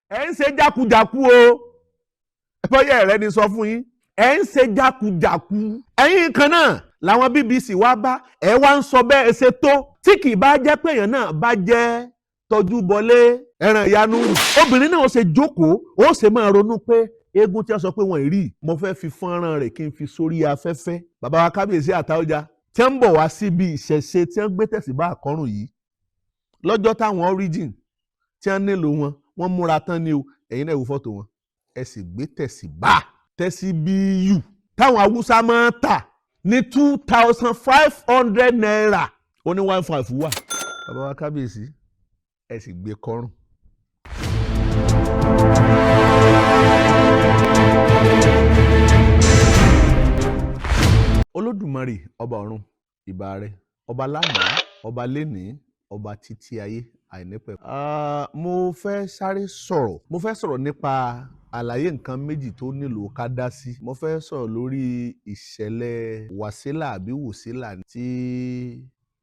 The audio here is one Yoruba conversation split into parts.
ẹ ń ṣe jákujàku o bóyá ẹ̀rẹ́ ni sọ fún yín ẹ ń ṣe jákujàku ẹ̀yin kan náà làwọn BBC wá bá ẹ wá ń sọ bẹ́ẹ̀ ṣe tó tí kì í bá jẹ́ pé èèyàn náà bá jẹ́ tọ́jú bọlé ẹran ìyanu obìnrin náà ó ṣe jókòó ó ṣe máa ronú pé eégún tí wọ́n sọ pé wọ́n rí mo fẹ́ fi fọ́nrán rẹ̀ kí n fi sórí afẹ́fẹ́ bàbá wa kábíyèsí Àtaọ́jà tí wọ́n ń bọ̀ wá síbi ìṣẹ̀ṣe tí wọ́n gbé tẹ̀síbá àkọ́rùn yìí lọ́jọ́ táwọn origin tí wọ́n nílò wọ́n múra tán ni o ẹ̀yin náà wo fọ́tò wọn ẹ sì gbé tẹ̀síbíyù táwọn haúsá máa ń tà ní 2,500 naira ó ní 1,500 wà bàbá wa kábíyèsí ẹ sì gbé kọ́rùn. Olódùmarè ọba ọ̀run ìbà rẹ ọba lánàá ọba lénìí ọba títí ayé àìnípẹ̀. mo fẹ́ sọ̀rọ̀ nípa àlàyé nǹkan méjì tó nílò ká dá sí. mo fẹ́ sọ̀rọ̀ lórí ìṣẹ̀lẹ̀ Wàsílà àbí Wòsílà tí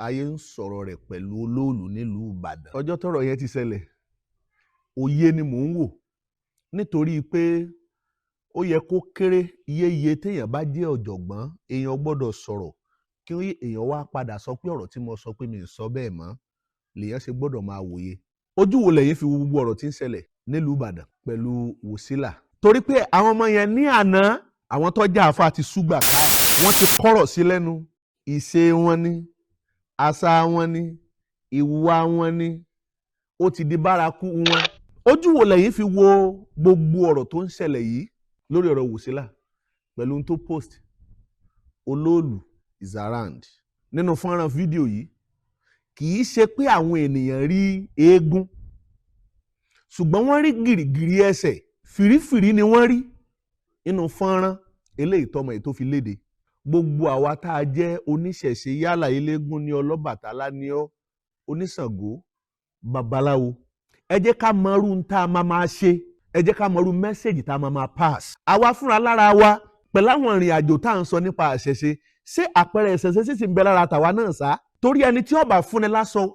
ayé ń sọ̀rọ̀ rẹ̀ pẹ̀lú Olóòlù nílùú Ìbàdàn. ọjọ́ tọ́rọ̀ yẹn ti ṣẹlẹ̀ òye ni mò ń wò nítorí pé ó yẹ kó kéré iye téèyàn bá jẹ́ ọ̀jọ̀gbọ́n èèyàn gbọ́dọ̀ sọ̀rọ̀ kí èèyàn wá padà sọ pé ọ̀rọ̀ tí mo sọ pé mi ò sọ bẹ́ẹ̀ mọ́ lèèyàn ṣe gbọ́dọ̀ máa wòye. ojú wo lẹ́yìn fi wo gbogbo ọ̀rọ̀ tí ń ṣẹlẹ̀ nílùú Ìbàdàn pẹ̀lú Wòsílà. torí pé àwọn ọmọ yẹn ní àná àwọn tó jẹ́ àáfàá ti súgbà ká wọ́n ti kọ́rọ̀ sí lẹ́nu ìṣe wọn ni àṣà wọn ni ìwà wọn ni ó ti di bárakú wọn. ojú wo lẹ́yìn fi wo gbogbo ọ̀rọ̀ tó ń ṣẹlẹ̀ yìí lórí ọ̀rọ̀ Wòsílà pẹ̀lú ohun tó post Olóòlù is around nínú fọ́nrán fídíò yìí kì í ṣe pé àwọn ènìyàn rí eégún ṣùgbọ́n wọ́n rí gìrìgìrì ẹsẹ̀ fìrífìrí ni wọ́n rí nínú fọ́nrán eléyìí tọmọ èyí tó fi léde. gbogbo àwa tá a jẹ́ oníṣẹ̀ṣe yálà eléégún ní Ọlọ́bàtálá ní oníṣàngó babaláwo ẹ jẹ́ ká mọrú ń tá a máa ṣe ẹ jẹ́ ká mọrú mẹ́sẹ̀gì tá a máa pass. àwa fúnra lára wa pẹ̀lú àwọn ìrìn àjò tá à ń sọ nípa àṣẹṣe ṣé àpẹẹrẹ ìṣẹ̀ṣe sì ń bẹ lára tàwa náà sá torí ẹni tí ó bá fúnni lásán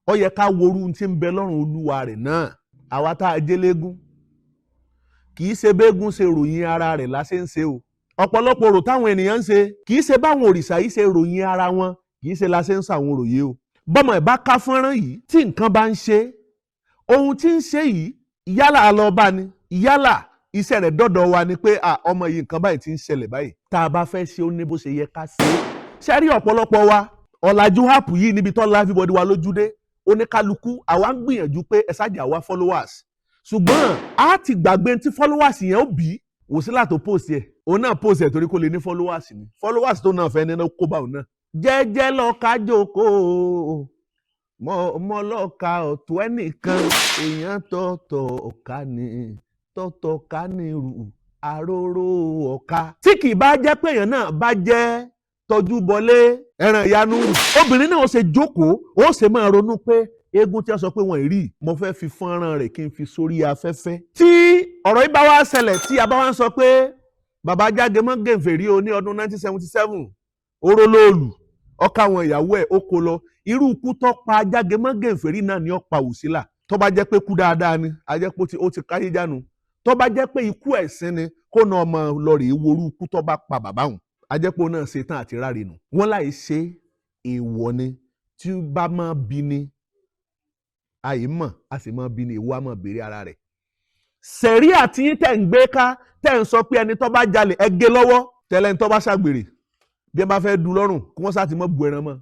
ó yẹ ká worú tí ń bẹ lọ́rùn olúwa rẹ̀ náà. àwa tá a jẹ́ léégún kì í ṣe béégún ṣe ròyìn ara rẹ̀ láṣẹ ń ṣe o ọ̀pọ̀lọpọ̀ ọ̀rọ̀ táwọn ènìyàn ń ṣe kì í ṣe báwọn òrìṣà yìí ṣe ròyìn ara wọn kì í ṣe láṣẹ ń ṣàwọn òròyé o. bọ́mọ ẹ̀ bá ká fọ́nrán yìí tí nǹkan bá ń ṣe ohun tí ń ṣe yìí yálà alọ́ba ni yálà iṣẹ́ rẹ̀ dọ́dọ̀ wa ni pé ọmọ yìí nǹkan báyìí ti ń ṣẹlẹ̀ báyìí tá a bá fẹ́ ṣe ó ní bó ṣe yẹ ká ṣe é. ṣé rí ọ̀pọ̀lọpọ̀ wa ọ̀làjú app yìí níbi tó la everybody wa lójúdé oníkálukú àwa ń gbìyànjú pé ẹ ṣáàjà wa followers ṣùgbọ́n a ti gbàgbé tí followers yẹn ó bí Wòsílà tó post ẹ̀ òun náà post ẹ̀ torí kó lè ní followers ni followers tó náà fẹ́ nínú kó bá òun náà. jẹ́jẹ́ lọ́ka jókòó mọ́ lọ́ka ọ̀tún ẹnìkan èèyàn tọ̀tọ̀ ọ̀ka ni tọ̀tọ̀ ká ní rù àróró ọ̀ka. tí kì í bá jẹ́ pé èèyàn náà bá jẹ́ tọ́jú bọlé ẹran ìyanu obìnrin náà ó ṣe jókòó ó ṣe máa ronú pé eégún tí wọ́n sọ pé wọ́n rí mo fẹ́ fi fọ́nrán rẹ̀ kí n fi sórí afẹ́fẹ́. tí ọ̀rọ̀ yìí bá wá ṣẹlẹ̀ tí a bá wá ń sọ pé bàbá Jágẹmọ́ Gẹ̀ǹfẹ̀rí o ní ọdún 1977 Olóòlù ọkà àwọn ìyàwó ẹ̀ ó kó lọ irú ikú tó pa Jágẹmọ́ Gẹ̀ǹfẹ̀rí náà ni ó pa Wòsílà tó bá jẹ́ pé kú dáadáa ni a jẹ́ pé ó ti káyé jánu tó bá jẹ́ pé ikú ẹ̀sìn ni kó na ọmọ lọ rèé worú ikú tó bá pa bàbá òun a jẹ́ pé òun náà ṣe tán àti ráre nù. wọ́n láì ṣe èèwọ̀ ni tí bá máa bí ni àyè mọ̀ a sì máa bí ni èèwọ̀ á máa béèrè ara rẹ̀. sẹ̀rí àti yín tẹ̀ ń gbé ká tẹ̀ ń sọ pé ẹni tó bá jalè ẹ gé lọ́wọ́ tẹ́lẹ̀ ní tó bá ṣàgbèrè bí ẹ bá fẹ́ du lọ́rùn kí wọ́n sá ti mọ́ bu ẹran mọ́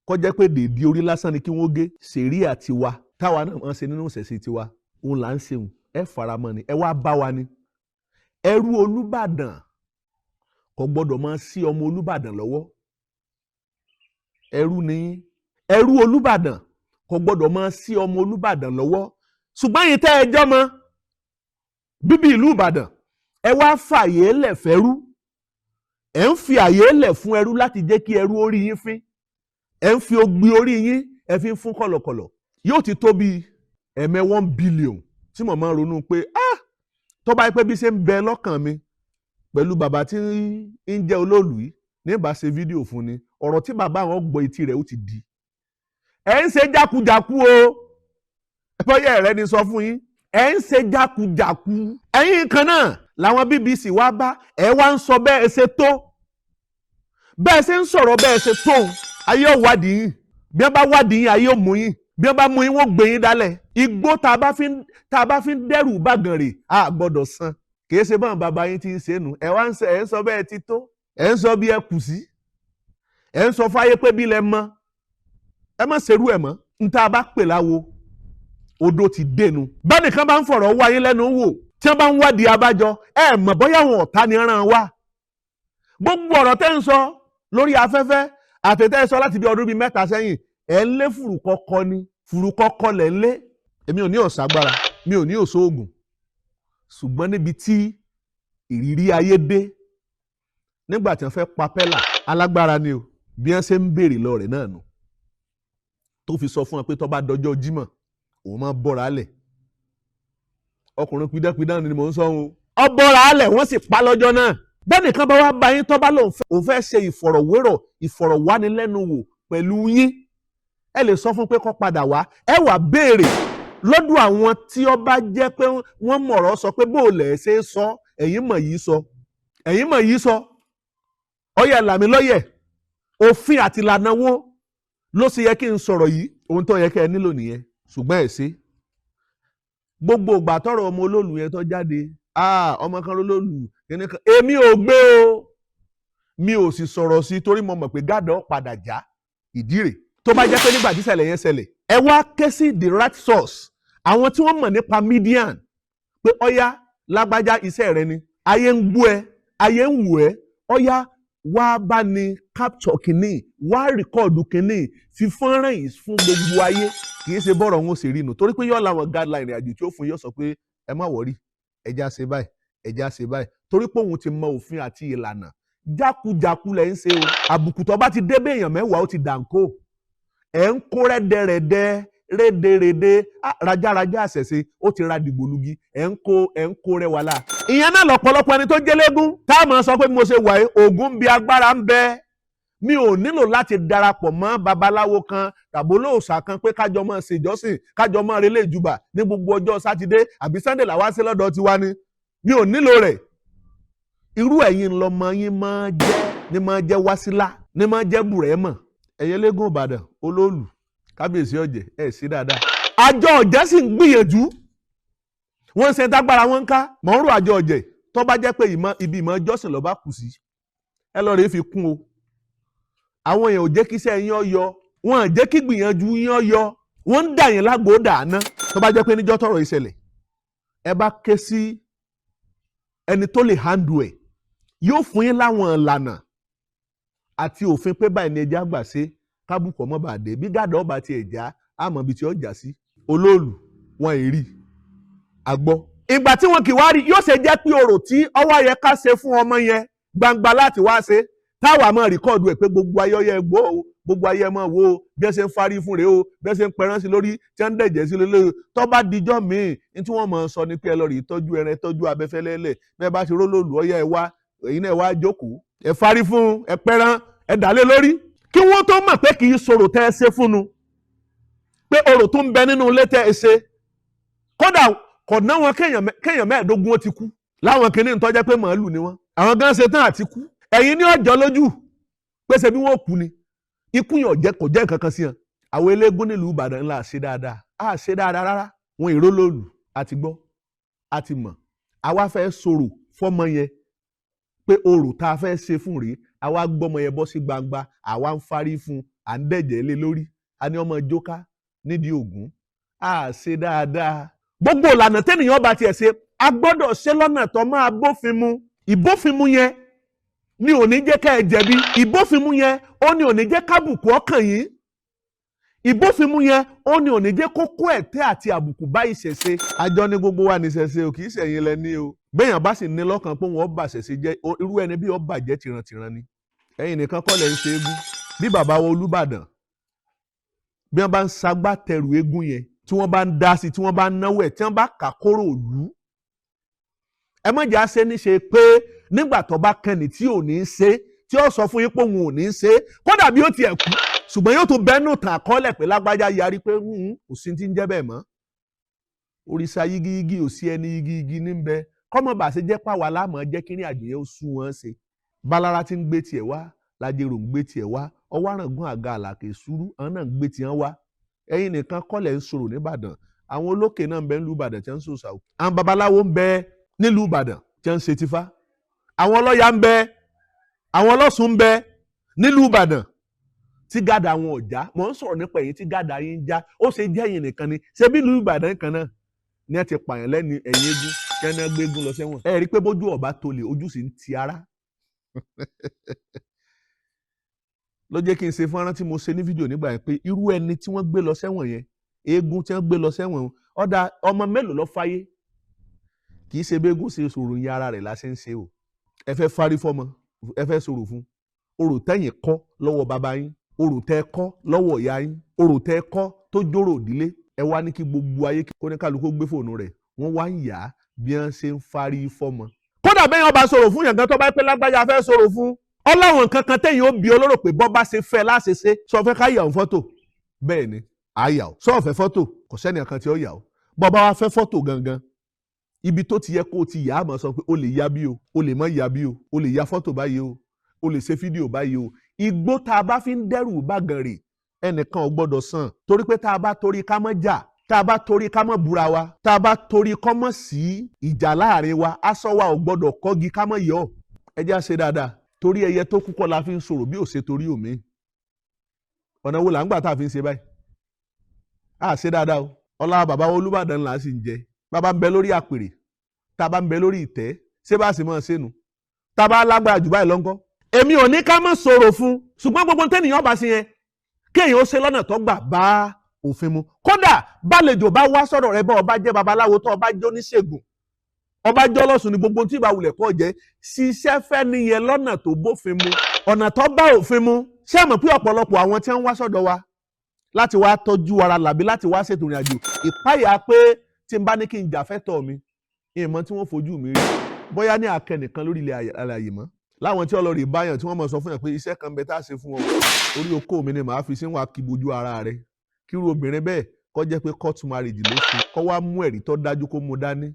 kó jẹ́ pé dèédé orí lásán ni kí wọ́n gé. sẹ̀rí àti wa táwa náà máa ń ṣe nínú ìṣẹ̀ṣe tiwa òun là ń ṣeun ẹ faramọ́ ni ẹ wá bá wa ni. ẹrú Olúbàdàn kò gbọ́dọ̀ máa sí ọmọ Olúbàdàn lọ́wọ́ ẹrú ni ẹrú Olúbàdàn kò gbọ́dọ̀ máa sí ọmọ Olúbàdàn lọ́wọ́ ṣùgbọ́n yìí tẹ́ ẹ jọ́mọ bíbí ìlú Ìbàdàn ẹ wá fàyè lẹ̀ fẹ́rú ẹ ń fi àyè lẹ̀ fún ẹrú láti jẹ́ kí ẹrú orí yín fín ẹ ń fi ogbi orí yín ẹ fi ń fún kọ̀lọ̀kọ̀lọ̀ yóò ti tó bí ẹ̀mẹ́ 1 billion tí mo máa ń ronú pé tó bá yẹ pé bí ṣe ń bẹ lọ́kàn mi pẹ̀lú bàbá tí ń jẹ́ Olóòlù yìí ní ìbá ṣe fídíò fún ni ọ̀rọ̀ tí bàbá àwọn gbọ́ etí rẹ̀ ó ti di. ẹ ń ṣe jákujàku o bóyá ẹ̀rẹ́ ni sọ fún yín ẹ̀ ń ṣe jákujàku. ẹ̀yin kan náà làwọn BBC wá bá ẹ̀ wá ń sọ bẹ́ẹ̀ ṣe tó bẹ́ẹ̀ ṣe ń sọ̀rọ̀ bẹ́ẹ̀ ṣe tó ayé ò wádìí yín bí wọ́n bá wádìí yín ayé ò mú yín bí wọ́n bá mú yín wọ́n gbé yín dálẹ̀. igbó tá a bá fi ń dẹ́rù bàgàn rè á gbọ́dọ̀ san kìí ṣe báwọn bàbá yín ti ń ṣe nù ẹ̀ wá ń sọ bẹ́ẹ̀ ti tó ẹ̀ ń sọ bí ẹ kù sí ẹ̀ ń sọ fáyé pé bí lẹ mọ́ ẹ má ṣerú ẹ̀ mọ́ n tá a bá pè láwo odò ti dènù. bẹ́ẹ̀ nìkan bá ń fọ̀rọ̀ wá yín lẹ́nu wò tí wọ́n bá ń wádìí abájọ ẹ mọ̀ bóyá àwọn ọ̀tá ni ràn wá. gbogbo ọ̀rọ̀ tẹ́ ń sọ lórí afẹ́fẹ́ àtẹ̀tẹ́ sọ láti bí ọdún bíi 3 sẹ́yìn ẹ̀ ń lé fùrùkọ́kọ́ ni fùrùkọ́kọ́ lẹ̀ ń lé. èmi ò ní ọ̀sàgbára mi ò ní òṣoògùn ṣùgbọ́n níbi tí ìrírí ayé dé nígbà tí wọ́n fẹ́ pa pẹ́là alágbára ni o bí wọ́n ṣe ń béèrè lọ rẹ̀ náà nù tó fi sọ fún wọn pé tó bá dọjọ́ Jímọ̀ òun máa bọ́ra alẹ̀ ọkùnrin pidánpidán ni mò ń sọ wọn ọ bọ́ra alẹ̀ wọ́n sì pa lọ́jọ́ náà. bẹ́ẹ̀ nìkan bá wá bá yín tó bá lòun fẹ́ ṣe ìfọ̀rọ̀wánilẹ́nuwò pẹ̀lú yín ẹ lè sọ fún pé kó padà wá ẹ wá béèrè lọ́dọ̀ àwọn tí ó bá jẹ́ pé wọ́n mọ̀rọ̀ sọ pé bó lẹ̀ ṣe é sọ ẹ̀yin mọ̀ yìí sọ ọyẹ làmì lọ́yẹ̀ òfin àti ìlànà wo ló ṣe yẹ kí n sọ̀rọ̀ yìí ohun tó yẹ kẹ́ ẹ nílò nìyẹn ṣùgbọ́n ẹ̀ ṣe gbogbo ìgbà tọrọ ọmọ olóòlù yẹn tó jáde ọmọ kan olóòlù kíní kan èmi ò gbé o mi ò sì sọ̀rọ̀ sí torí mo mọ̀ pé gádà padà já ìdí rẹ̀ tó bá jẹ́ pé nígbà tí ìṣẹ̀lẹ̀ yẹn ṣẹlẹ̀ ẹ wá ké sí the right source àwọn tí wọ́n mọ̀ nípa median pé ọ̀yá lágbájá iṣẹ́ rẹ ni ayé ń gbọ́ ẹ ayé ń wù ẹ́ ọ̀yá wá bá ní capture kìíní wá rìkọ́ọ̀dù kìíní fi fọ́nrán yìí fún gbogbo ayé kì í ṣe bọ́rọ̀ wọn ṣe rí nu torí pé yóò láwọn guideline àjò tí ó fún yóò sọ pé ẹ má wọrí ẹja ṣe báyìí ẹja ṣe báyìí torí pé òun ti mọ òfin àti ìlànà jákujàku lẹ̀ ń ṣe o àbùkù tó bá ti débé èèyàn mẹ́wàá ó ti dànkó ẹ̀ ń kó rẹ́dẹ̀rẹ́dẹ́ rédèrèdè rajaraja àṣẹṣe ó ti ra dìgbòlugi ẹ̀ ń kó rẹwà la. ìyẹn náà lọ́pọ̀lọpọ̀ ẹni tó jẹ́lẹ́gún táàmù sọ pé mo ṣe wà yìí ògùn ń bi agbára ń bẹ mi ò nílò láti darapọ̀ mọ́ babaláwo kan tàbí olóòṣà kan pé kájọ máa ṣèjọ́sìn kájọ máa relé ìjùbà ní gbogbo ọjọ́ sátidé àbí sunday làwa ṣe lọ́dọ̀ tiwa ni mi ò nílò rẹ̀. irú ẹ̀yin lọmọ yín máa jẹ́ wásílà ní máa jẹ́ bùrẹ́mọ̀ ẹ̀yẹ́lẹ́gùn ìbàdàn olóòlù kábíyèsí ọ̀jẹ̀ ẹ̀ sí dáadáa. àjọ ọ̀jẹ̀ sì ń gbìyànjú wọ́n ń ṣe dágbára wọn ká mọ̀ ń rò àjọ ọ̀jẹ̀ tó bá jẹ́ pé ibi ìmọ̀ jọ́sìn ló bá kù sí ẹ lọ́ọ́ rèé fi kún o. àwọn èèyàn ò jẹ́ kí iṣẹ́ yín ọyọ wọn ò jẹ́ kí gbìyànjú yín ọyọ wọ́n ń dà yín lágbo dàná tó bá jẹ́ pé níjọ́ tọ̀rọ̀ ìṣẹ̀lẹ̀ ẹ bá ké sí ẹni tó lè handle ẹ̀ yóò fún yín láwọn ìlànà àti òfin pé báyìí ni ẹja gbà ṣe kábùkọ̀ mọ́ bàdé bí gàdá ọba ti ẹ̀já àmọ́ ibi tí ó jà sí olóòlù wọn èrí àgbọ́. ìgbà tí wọn kì wá rí yóò ṣe jẹ́ pé orò tí ọwọ́ yẹ ká ṣe fún ọmọ yẹn gbangba láti wá ṣe táwa máa rìkọ́ọ̀dù ẹ̀ pé gbogbo ayọ́yẹ gbọ́ o gbogbo ayé máa wo bí ẹ ṣe ń farí fún rèé o bí ẹ ṣe ń pẹran sí lórí tí wọ́n ń dẹ̀jẹ̀ sí lórí tó bá dijọ́ míì ní tí wọ́n máa sọ ni pé ẹ lọ rí tọ́jú ẹran tọ́jú abẹ́fẹ́lẹ́lẹ̀ bí ẹ bá ṣe rólòlù ọyá ẹ wá èyí náà ẹ wá jókòó ẹ farí fún ẹ pẹran ẹ dàlé lórí kí wọ́n tó mọ̀ pé kì í sọ̀rọ̀ tẹ́ ẹ ṣe fún nu pé orò tó ń bẹ nínú ilé tẹ́ ẹ ṣe kódà kò ná wọn kéèyàn 15 ó ti kú láwọn kìíní tó jẹ́ pé màálù ni wọ́n àwọn gan ṣe tán àti kú ẹ̀yin ní ọjọ́ lójú pèsè bí wọ́n kú ni ikú yẹn kò jẹ́ nǹkan kan sí yẹn àwọn eléégún nílùú Ìbàdàn ńlá ṣe dáadáa rárá wọn èrò lòlù àti gbọ́ àti mọ̀ àwa fẹ́ sọ̀rọ̀ fọ́mọ yẹn pé orò tá a fẹ́ ṣe fún rèé àwa gbọ́mọ yẹn bọ́ sí gbangba àwa ń farí fún à ń dẹ̀jẹ̀ lé lórí a ní ọmọ jóká nídìí Ògún ṣe dáadáa gbogbo ìlànà tẹ́nìyàn bá tiẹ̀ ṣe a gbọ́dọ̀ ṣe lọ́nà tó máa bófin mu ìbófinmu yẹn ní ò ní jẹ́ ká ẹ jẹ̀bi ìbófinmu yẹn ó ní ò ní jẹ́ kábùkù ọkàn yín ìbófinmu yẹn ó ní ò ní jẹ́ kókó ẹ̀tẹ́ àti àbùkù bá ìṣẹ̀ṣe àjọ ní gbogbo wa ní ìṣẹ̀ṣe ò kì í ṣẹ̀yìn lẹ́ni o béèyàn bá sì ní lọ́kàn pé wọ́n bá ìṣẹ̀ṣe jẹ́ irú ẹni bí ó bàjẹ́ tìrantìran ni ẹ̀yin nìkan kọ́ lẹ̀ ń ṣe eégún bí bàbá wa Olúbàdàn bí wọ́n bá ń ṣagbátẹrù eégún yẹn tí wọ́n bá ń dá sí tí wọ́n bá ń náwó ẹ̀ tí wọ́n bá kà kóró òlú ẹ má jà ṣe níṣe pé nígbà tó bá kẹ́ni tí ò ní í ṣe tí ó sọ fún yín pé òun ò ní í ṣe kódà bí ó tiẹ̀ kú ṣùgbọ́n yóò tún bẹ́nu tàn àkọọ́lẹ̀ pé lágbájá yarí pé kò sí ti ń jẹ́ bẹ́ẹ̀ mọ́ òrìṣà yigiyigi ò sí ẹni yigiyigi ní bẹ kọ́mọ bá ṣe jẹ́ pàwọ́ aláàmọ́ jẹ́ kí ní àjò yẹn ó sú wọn ṣe balára tí ń gbé tiẹ̀ wá lájẹrò ń gbé tiẹ̀ wá ọwọ́ àràngún àga àlàkè sùúrù àwọn náà ń gbé tiẹ̀ wá ẹ̀yin nìkan kọ́lẹ̀ ń sọ̀rọ̀ nìbàdàn àwọn olókè náà ń bẹ nílùú ìbàdàn tí wọ́n ń sọ ṣàwò àwọn babaláwo ń bẹ nílùú ìbàdàn tí wọ́n ń ṣe tífá àwọn ọlọ́ya ń bẹ àwọn ọlọ́sùn ń bẹ nílùú ìbàdàn tí gàdá wọn ò já mò ń sọ̀rọ̀ nípa èyí tí gàdá yín já ó ṣe jẹ́ ẹ̀yin nìkan ni ṣé bí nílùú ìbàdàn kan náà ní ẹ ti pààyàn lẹ́ni ẹ̀yìn eégún kẹ́ni gbégún lọ sẹ́wọ̀n ẹ rí i pé bójú ọba tó lè ojú sì ń ti ara ló jẹ́ kí n ṣe fọ́nrán tí mo ṣe ní fídíò nígbà yẹn pé irú ẹni tí wọ́n gbé lọ sẹ́wọ̀n yẹn eégún tí wọ́n gbé lọ sẹ́wọ̀n ọ̀dà ọmọ mélòó ló fáyé kì í ṣe bégún ṣe sọ̀rọ̀ yin ara rẹ̀ láṣẹ ń ṣe o ẹ fẹ́ fárí fọ́mọ ẹ fẹ́ sọ̀rọ̀ fún orò tẹ́yìn kọ́ lọ́wọ́ bàbá yín orò tẹ́ kọ́ lọ́wọ́ ìyá yín orò tẹ́ kọ́ tó jórò ìdílé ẹ wá ní kí gbogbo ayé kó ní kálukú gbé fóònù rẹ̀ wọ́n wá ń yà á bí wọ́n ṣe ń fárí fọ́mọ. kódà bẹ́ẹ̀ yẹn ọba sọ̀rọ̀ fún yàn gan tó bá pẹ́ lágbájá fẹ́ sọ̀rọ̀ fún ọlọ́run kankan tẹ̀yìn ó bí olóró pé bọ́ bá ṣe fẹ́ láṣeṣe sọ fẹ́ ká yà ó fọ́tò bẹ́ẹ̀ ni à yà ó sọ fẹ́ fọ́tò kò sẹ́ni kan tí ó yà ó bọ́ bá wá fẹ́ fọ́tò gangan ibi tó ti yẹ kó o ti yà á mọ̀ sọ pé o lè ya bí o o lè mọ̀ ya bí o lè ya fọ́tò báyìí o lè ṣe fídíò báyìí o igbó tá a bá fi ń dẹ́rù bágan rè ẹnìkan ò gbọ́dọ̀ sàn torí pé tá a bá torí ká mọ́ jà tá a bá torí ká mọ́ búra wa tá a bá torí kọ́ mọ́ sí ìjà láàrin wa aṣọ wa ò gbọ́dọ̀ kọ́gi ká mọ́ yọ ẹ jẹ́ á ṣe dáadáa torí ẹyẹ tó kú kọ́ la fi ń sọ̀rọ̀ bí ò ṣe torí òmí ọ̀nà wo là ń gbà tá a fi ń ṣe báyìí a ṣe dáadáa o ọlá bàbá Olúbàdàn là á sì ń jẹ bàbá ń bẹ lórí àpèrè tá a bá ń bẹ lórí ìtẹ́ ṣé bá a sì máa ṣe nu tá a bá lágbára jù báyìí lọ́ńkọ́ èmi ò ní ká má sọ̀rọ̀ fún ṣùgbọ́n gbogbo tẹ́nìyàn bá ṣe yẹn kéèyàn ó ṣe lọ́nà tó gbà bá òfin mu kódà bálejò bá wá sọ̀rọ̀ rẹ bá ọba jẹ́ babaláwo tó ọba jẹ́ oníṣègùn ọba jẹ́ ọlọ́sùn ní gbogbo tí ìbá wulẹ̀ kọ́ jẹ́ ṣiṣẹ́ fẹ́ nìyẹn lọ́nà tó bófin mu ọ̀nà tó bá òfin mu ṣé àmọ̀ pé ọ̀pọ̀lọpọ̀ àwọn tí wọ́n wá sọ́dọ̀ wa láti wá tọ́jú ara làbí láti wá ṣètò ìrìn àjò ìpáyà pé tí n bá ní kí n jà fẹ́tọ̀ mi ìmọ̀ tí wọ́n fojú mi rí bóyá ní akẹ́nìkan lórí ilẹ̀ alàyè mọ́ láwọn tí ọlọ́rìí báyàn tí wọ́n mọ̀ sọ fún yàn pé iṣẹ́ kan bẹ tá a ṣe fún wọn orí okó mi ni màá fi sínú akíbojú ara rẹ kíru obìnrin bẹ́ẹ̀ kó jẹ́ pé court marriage ló ṣe kó wá mú ẹ̀rí tó dájú kó mú dání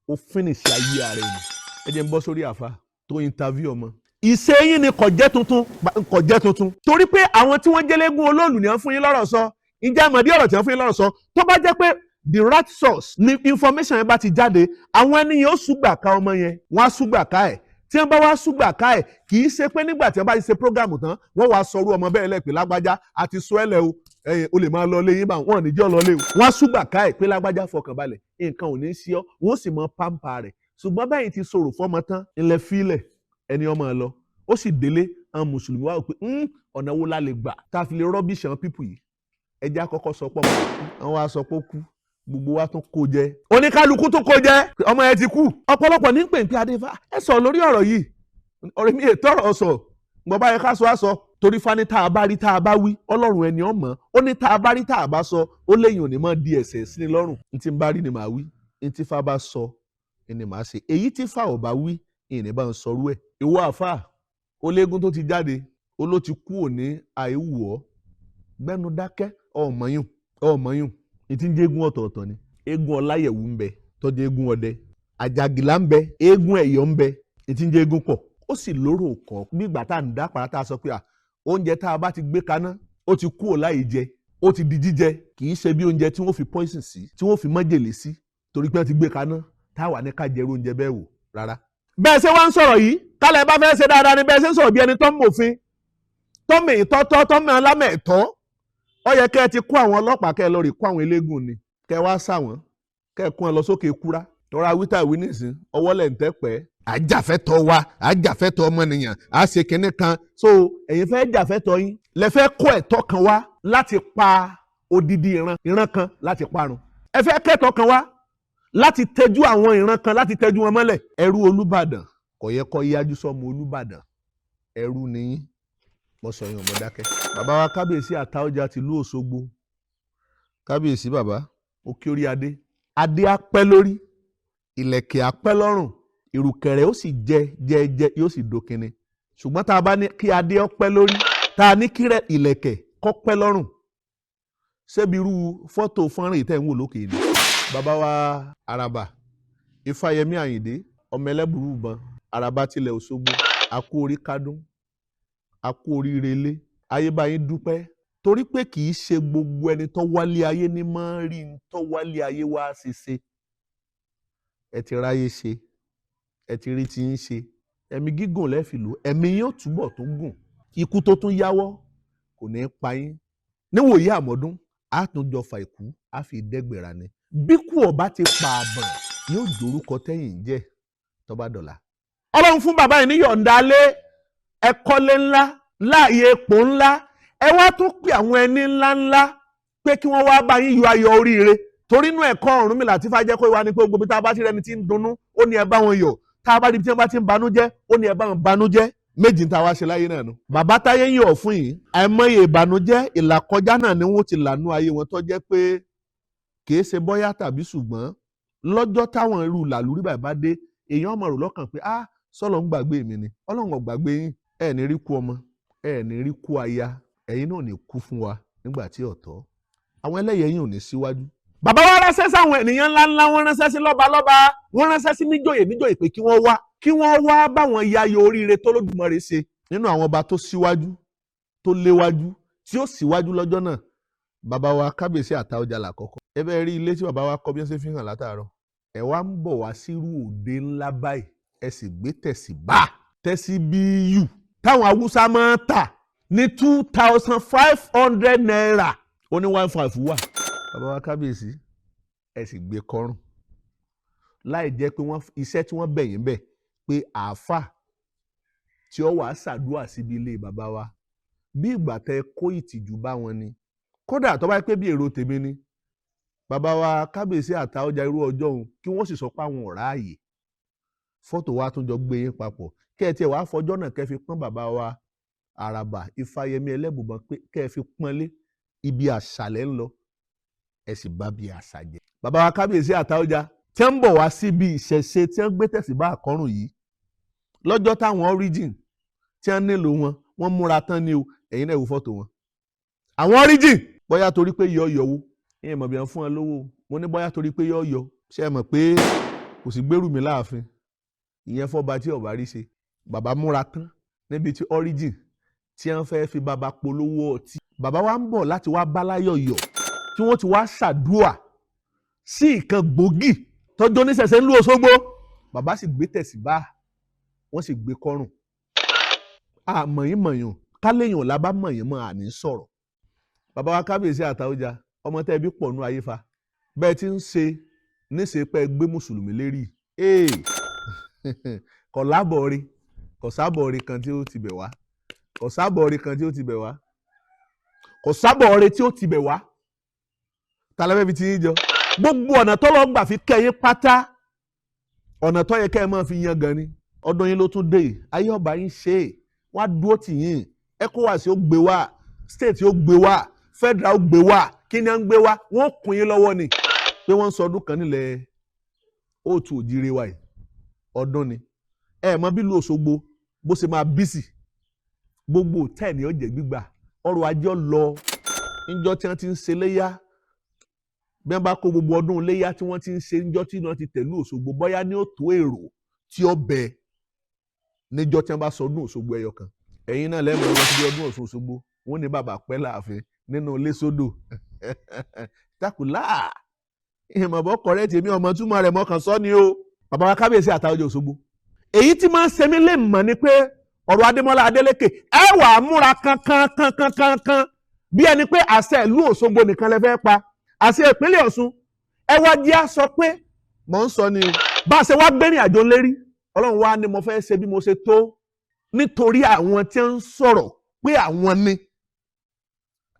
ó fínísì ayé ara ẹ̀ ẹ jẹ́ n bọ́ sórí àfa tó interview ọmọ. ìṣe yín ni kò jẹ́ tuntun torí pé àwọn tí wọ́n jẹ́lẹ́gún olóòlù ni wọ́n fún yín lọ́rọ̀ sọ ǹjẹ́ àmọ̀dí ọ̀rọ̀ tí wọ́n fún yín lọ́rọ̀ sọ tó bá jẹ́ pé the right source ni information yẹn bá ti jáde àwọn ẹni yẹn ó súgbà ká ọmọ yẹn wọ́n á súgbà ká ẹ̀ tí wọ́n bá wá súgbà ká ẹ̀ kì í ṣe pé nígbà tí wọ́n bá ti ṣe prógámù tán wọ́n wá sọrú ọmọ bẹ́ẹ̀ lẹ́pẹ́ lágbájá àti sọ ẹ̀lẹ́ o lè máa lọ lé yín bá wọn níjọ́ lọ lé o wọ́n á súgbà ká ẹ̀ pé lágbájá fọkànbalẹ̀ nǹkan ò ní sí ọ wọ́n sì mọ pàmpà rẹ̀ ṣùgbọ́n bẹ́ẹ̀ ti sọ̀rọ̀ fọ́mọ tán ńlẹ̀ fílẹ̀ ẹni ọmọ lọ ó sì délé àwọn mùsùlùmí wá pé ọ̀nà wo la lè gbà tá a fi lè rọ́bìṣì àwọn pípù yìí ẹjẹ́ àkọ́kọ́ sọ pọ̀ mọ́ àwọn wa sọ pé ó kú gbogbo wa tún kó jẹ oníkálukú tó kó jẹ ọmọ ẹ ti kú ọ̀pọ̀lọpọ̀ ní pèǹpé adéfà ẹ sọ lórí ọ̀rọ̀ yìí ọ̀rẹ́ mi ètò ọ̀rọ̀ sọ gbọ̀bá yẹ ká sọ àsọ torí fani tá a bá rí tá a bá wí ọlọ́run ẹni ọmọ ó ní tá a bá rí tá a bá sọ ó léyìn òní mọ́ di ẹ̀ṣẹ̀ sí ni lọ́rùn ní ti ń bá rí ni màá wí ní ti fa bá sọ ni màá ṣe èyí tí fa ò bá wí ìní bá ń sọrú ẹ̀ ìwọ àfà olégún tó ti jáde ó ló ti kú òní àìwọ̀ gbẹ́nu dákẹ́ ọmọyún ní ti ń jẹ́ eégún ọ̀tọ̀ọ̀tọ̀ ni eégún ọláyẹ̀wù ń bẹ tọ́jú eégún ọdẹ àjàgìlá ń bẹ eégún ẹ̀yọ̀ ń bẹ ní ti ń jẹ́ eégún pọ̀ ó sì lóró kọ́ bí ìgbà tá à ń dá pàrọ̀ tá a sọ pé oúnjẹ tá a bá ti gbé kaná ó ti kú ò láì jẹ ó ti di jíjẹ kì í ṣe bí oúnjẹ tí wọ́n fi poison sí tí wọ́n fi májèlé sí torí pé wọ́n ti gbé kaná táwa ní ká jẹrú oúnjẹ bẹ́ẹ̀ wò rárá. bẹ́ẹ̀ ṣe wá ń sọ̀rọ̀ yìí kálẹ̀ bá fẹ́ ṣe dáadáa ni bẹ́ẹ̀ ṣe ń sọ̀rọ̀ bí ẹni tó ń mòfin tó mì ìtọ́tọ́ tó mì alámẹ̀ẹ̀tọ́ ó yẹ kẹ́ ẹ ti kó àwọn ọlọ́pàá kẹ́ ẹ lọ rí kó àwọn eléégún ni kẹ́ ẹ wá sá wọn kẹ́ ẹ kún ẹ lọ sókè kúrá tọ́ra wíta ìwé nìsín ọwọ́ lẹ̀ ń tẹ́ pẹ́ àjàfẹ́tọ̀ wa àjàfẹ́tọ̀ ọmọnìyàn á ṣe kinní kan so ẹ̀yin fẹ́ jàfẹ́tọ̀ yín lẹ fẹ́ kó ẹ̀tọ́ kan wá láti pa odidi ìran kan láti parun ẹ fẹ́ kẹ́tọ̀ kan wá láti tẹ́jú àwọn ìran kan láti tẹ́jú wọn mọ́lẹ̀ ẹrú Olúbàdàn kò yẹ kó yájú sọmọ Olúbàdàn ẹrú nìyí mo sọ yín ọmọ dákẹ́. bàbá wa kábíyèsí Àtaọ́jà tìlú Òṣogbo kábíyèsí bàbá ó kí orí adé á pẹ́ lórí ìlẹ̀kẹ̀ á pẹ́ lọ́rùn ìrùkẹ̀rẹ̀ ó sì jẹ yóò sì dókinni ṣùgbọ́n tá a bá ní kí adé ó pẹ́ lórí tá a ní kí ìlẹ̀kẹ̀ kó pẹ́ lọ́rùn ṣébi irú fọ́tò fọ́nrán ìtẹ̀ ń wò lókè ni bàbá wa Àràbà Ifáyẹmí Àyìndé ọmọ ẹlẹ́bùrú ìbọn Àràbà tilẹ̀ Òṣogbo akú orí kádún akú oríire ilé ayé bá yín dúpẹ́ torí pé kì í ṣe gbogbo ẹni tó wálé ayé ní máa ń rí ní tó wálé ayé wá ṣe ẹ ti ráyé ṣe ẹ ti rí ti ń ṣe ẹ̀mí gígùn lẹ́fì lò ẹ̀mí yóò túbọ̀ tó gùn ikú tó tún yáwọ́ kò ní í pa yín níwòye àmọ́dún á tún jọ fa ikú á fi dẹ́gbẹ̀rà ni bí kú ọba ti pa àbọ̀n yóò dorúkọ tẹ́yìn ń jẹ́ tó bá dọ̀la. Ọlọ́run fún bàbá yìí ní yọ̀ǹda lé ẹ̀kọ́lé ńlá láàyè epo ńlá ẹ wá tún pè àwọn ẹni ńláńlá pé kí wọ́n wá bá yín yọ ayọ̀ oríire torí inú ẹ̀kọ́ Ọ̀rúnmìlà tí fàájẹ́ kó wá ní pé gbogbo bí tá a bá ti rẹni tí ń dunnú ó ní ẹ bá wọn yọ̀ tá a bá rí bí tí wọ́n bá ti ń banújẹ́ ó ní ẹ bá wọn banújẹ́ méjì ń ta wá ṣe láyé náà nu. bàbá táyé yọ̀ fún yìí àìmọye ìbànújẹ́ ìlàkọjá náà ni wọ́n ti lànú ayé wọn tó jẹ́ pé kì í ṣe bọ́yá tàbí ṣùgbọ́n lọ́jọ́ táwọn irú làlúrí bàbá dé èèyàn mọ̀ rò lọ́kàn pé sọ́lọ́ ń gbàgbé mi ni Ọlọ́run ò gbàgbé yín ẹ̀ ní rí kú ọmọ ẹ̀ ní rí kú aya ẹ̀yin náà ní kú fún wa nígbà tí ọ̀tọ̀ àwọn ẹlẹ́yẹ yín ò ní síwájú. bàbá wa ránṣẹ́ sáwọn ènìyàn ńláńlá wọ́n ránṣẹ́ sí lọ́balọ́ba wọ́n ránṣẹ́ sí níjòyè pé kí wọ́n wá báwọn yayọ̀ oríire tó lódùmarè ṣe nínú àwọn ọba tó síwájú tó léwájú tí ó síwájú lọ́jọ́ náà bàbá wa Kábíyèsí Àtaọ́jà làkọ́kọ́ ẹ bẹ́ẹ̀ rí ilé tí bàbá wa kọ́ bí wọ́n ṣe fi hàn látàárọ̀ ẹ wá ń bọ̀ wá sírú òde ńlá báyìí ẹ sì gbé tẹ̀síbíyù táwọn Haúsá máa ń tà ní 2,500 naira ó ní 1,500 wà bàbá wa Kábíyèsí ẹ sì gbé kọrùn láì jẹ́ pé iṣẹ́ tí wọ́n bẹ̀yìn bẹ̀ pé àáfà tí ó wàá ṣàdúrà síbi ilé bàbá wa bí ìgbà tẹ kó ìtìjú bá wọn ni kódà tó bá pé bí èrò tèmi ni bàbá wa Kábíyèsí Àtaọ́jà irú ọjọ́ òun kí wọ́n sì sọ pé àwọn ọ̀rá ààyè fọ́tò wa tún jọ gbé yín papọ̀ kẹ́ ẹ tiẹ̀ wá fọjọ́ náà kẹ́ fi pọ́n bàbá wa Àràbà Ifáyẹmí Ẹlẹ́bùbọn pé kẹ́ ẹ fi pọ́nlé ibi àṣàlẹ̀ ń lọ ẹ sì bá bí àṣà jẹ. bàbá wa Kábíyèsí Àtaọ́jà tí wọ́n ń bọ̀ wá síbi ìṣẹ̀ṣe tí wọ́n gbé tẹ̀síbá àkọ́rùn yìí lọ́jọ́ táwọn origin tí wọ́n nílò wọ́n múra tán ni o ẹ̀yin náà wo fọ́tò wọn. àwọn origin bóyá torí pé yọ̀wó ìyẹn mọ̀ bí wọ́n fún wọn lówó mo ní bóyá torí pé yọ̀ ṣe é mọ̀ pé kò sì gbèrú mi láàfin ìyẹn fọ́ba tí ọ̀bá rí ṣe bàbá múra tán níbi tí origin tí wọ́n fẹ́ fi bàbá polówó ọtí bàbá wa ń bọ̀ láti wá báláyọ̀ yọ̀ tí wọ́n ti wá ṣàdúà sí ìkan gbòógì tọ́jú oníṣẹ̀ṣẹ̀ ńlú Òṣogbo bàbá sì gbé tẹ̀síbá wọ́n sì gbé kọ́rùn àmọ̀yìnmọ̀yàn káléèyàn lábá mọ̀yìn mọ́ àní sọ̀rọ̀ bàbá wa Kábíyèsí Àtaọ́jà ọmọ tẹ́ bí pọ̀ nú ayé fa bẹ́ẹ̀ tí ń ṣe níṣe pé gbé mùsùlùmí lérí kò lábọ̀ọ́rí kò sábọ̀ọ́rí kan tí ó ti bẹ̀ wá kò sábọ̀ọ́rí kan tí ó ti bẹ̀ wá kò sábọ̀ọ́rí tí ó ti bẹ̀ wá tàlẹ́fẹ́ fi ti yín jọ gbogbo ọ̀nà tó lọ gbà fi kẹ́yìn pátá ọ̀nà tó yẹ kẹ́ ẹ máa fi yan gan ni ọdún yín ló tún dé ayé ọba yín ṣe é wọ́n á dúró tì yín ECOWAS ó gbé wá state ó gbé wá federal ó gbé wá kí ni à ń gbé wá wọ́n kún yín lọ́wọ́ ni pé wọ́n ń sọ ọdún kan nílẹ̀ òtù òjìire wa yìí ọdún ni ẹ mọ bí ìlú Òṣogbo bó ṣe máa bísì gbogbo tẹ́ẹ̀nì ọ̀jẹ̀ gbígbà ọrọ̀ ajé lọ níjọ́ tí wọ́n ti ń ṣe léyà bí wọ́n bá kó gbogbo ọdún léyà tí wọ́n ti ń ṣe níjọ́ tí wọ́n ti tẹ̀lú Òṣogbo bóyá ní ó tó èrò tí ó bẹ níjọ́ tí wọ́n bá sọ ọdún Òṣogbo ẹyọ kan ẹ̀yin náà lẹ́mọ̀ wọn ti di ọdún Ọ̀ṣun Òṣogbo wọ́n ní bàbá pẹ́ láàfin nínú ilé sódò takùlá ìmọ̀bọ̀ kọ̀rẹ́ tèmi ọmọ túmọ̀ rẹ̀ mọ́kàn sọ ni o bàbá wa Kábíyèsí Àtaọ́jà Òṣogbo èyí tí máa ń ṣe mí lè mọ̀ ni pé ọ̀rọ̀ Adémọ́lá Adélékè ẹ wà á múra kankan bí ẹni pé àṣẹ ìlú Òṣogbo nìkan lẹ fẹ́ pa àṣẹ ìpínlẹ̀ Ọ̀ṣun ẹ wá jẹ́ á sọ pé mò ń sọ ni o bá a ṣe wá gbẹ́rìn àjò lérí Ọlọ́run wá ní mo fẹ́ ṣe bí mo ṣe tó nítorí àwọn tí ń sọ̀rọ̀ pé àwọn ni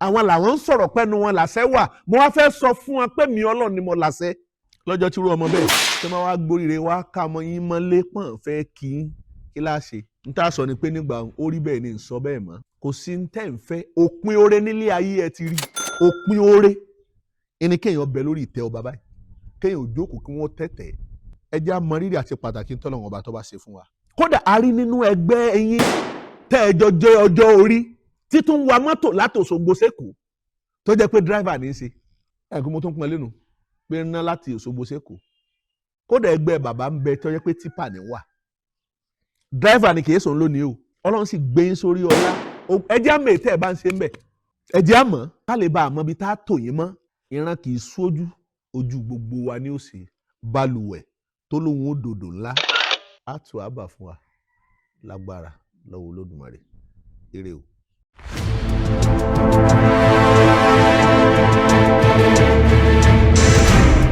àwọn làwọn ń sọ̀rọ̀ pẹ́nu wọn làṣẹ wà mo wá fẹ́ sọ fún wọn pé mi Ọlọ́run ni mo làṣẹ lọ́jọ́ tí irú ọmọ bẹ́ẹ̀ tí wọ́n wá gbóríire wá ká ọmọ yín mọ́lé pọ̀n fẹ́ kí láṣẹ n tá a sọ ni pé nígbà ó rí bẹ́ẹ̀ ni n sọ bẹ́ẹ̀ mọ́ kò sí n tẹ́ ń fẹ́ òpin oore nílé ayé ẹ ti rí òpin oore ẹni kéèyàn bẹ lórí ìtẹ́ ọba báyìí kéèyàn ò jókòó kí wọ́n tẹ̀tẹ̀ ẹ jẹ́ àmọ́ rírì àti pàtàkì ń tọ́lọ̀ ọba tó bá ṣe fún wa. kódà a rí nínú ẹgbẹ́ ẹ̀yin tẹ́ ẹ jọ jẹ́ ọjọ́ orí títún wa mọ́tò láti Òṣogbo sẹ́kù tó jẹ́ pé dráìvà ní í ṣe ẹ̀kú mo tún pọn lẹ́nu pé ná láti Òṣogbo sẹ́kọ̀ọ́ kódà ẹgbẹ́ bàbá ń bẹ tó jẹ́ pé tipa ní wà dráìvà ni kìí sòun lónìí o Ọlọ́run sì gbé yín sórí ọlá ẹjẹ́ àmọ́ ètò ẹ̀ bá ń ṣe ń bẹ̀ ẹjẹ́ àmọ́ ká lè bá àmọ́ bíi tá a tò yín mọ́ ìran kìí sójú ojú gbogbo wa ní òsì balùwẹ̀ tó lóun ó dòdò ńlá á tù á bà fún wa lágbára lọ́wọ́ Olódùmarè ire o.